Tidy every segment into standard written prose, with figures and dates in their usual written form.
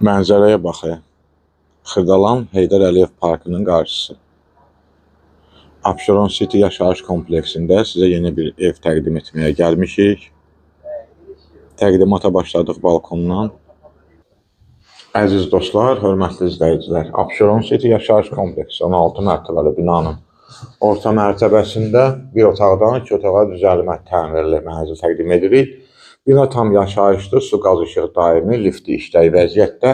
Mənzərəyə baxın. Xırdalan Heydər Əliyev Parkının qarşısı. Abşeron City yaşayış kompleksində sizə yeni bir ev təqdim etməyə gəlmişik. Təqdimata başladıq balkondan. Əziz dostlar, hörmətli izləyicilər, Abşeron City yaşayış kompleksi 16 mərtəbəli binanın orta mərtəbəsində bir otaqdan 2 otağa düzəlmə təmirli mənzil təqdim edirik. Bina tam yaşayışdır, su, qaz, işıq daimi, lifti işləyi vəziyyətdə.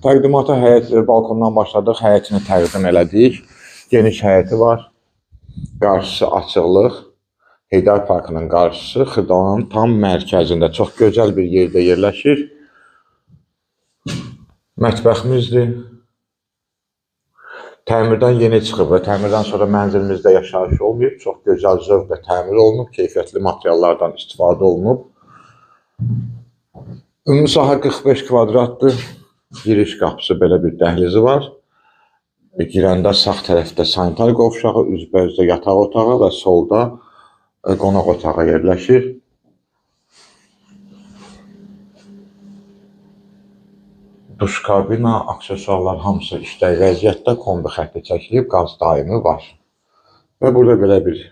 Təqdimata balkondan başladıq, həyətini təqdim elədik. Geniş həyəti var, qarşısı açıqlıq. Heydər Parkının qarşısı Xırdalanın tam mərkəzində çox gözəl bir yerdə yerləşir. Mətbəximizdir. Təmirdən yeni çıxıb və təmirdən sonra mənzilimizdə yaşayış olmayıb. Çox gözəl zövqlə təmir olunub, keyfiyyətli materiallardan istifadə olunub. Ümumi sahə 45 kvadratdır. Giriş qapısı belə bir dəhlizi var. Girəndə sağ tərəfdə sanitar qovşağı, üzbəyüzdə yataq otağı və solda qonaq otağı yerləşir. Duş kabina, aksesuarlar hamısı işləy vəziyyətdə, kombi xətti çəkilib, qaz daimi var. Və burada belə bir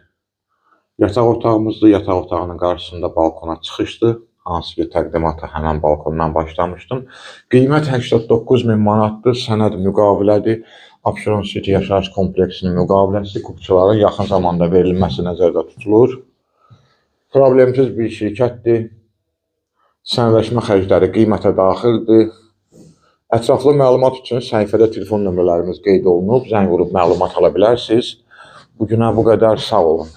yataq otağımızdır. Yataq otağının qarşısında balkona çıxışdır. Hansı ki təqdimata həmən balkondan başlamışdım. Qiymət 89.000 manatdır, sənəd müqavilədir. Abşeron City yaşayış kompleksinin müqaviləsi hüquqçuların yaxın zamanda verilməsi nəzərdə tutulur. Problemsiz bir şirkətdir. Sənədləşmə xərcləri qiymətə daxildir. Ətraflı məlumat üçün səhifədə telefon nömrələrimiz qeyd olunub. Zəng vurub məlumat ala bilərsiniz. Bugünə bu qədər, sağ olun.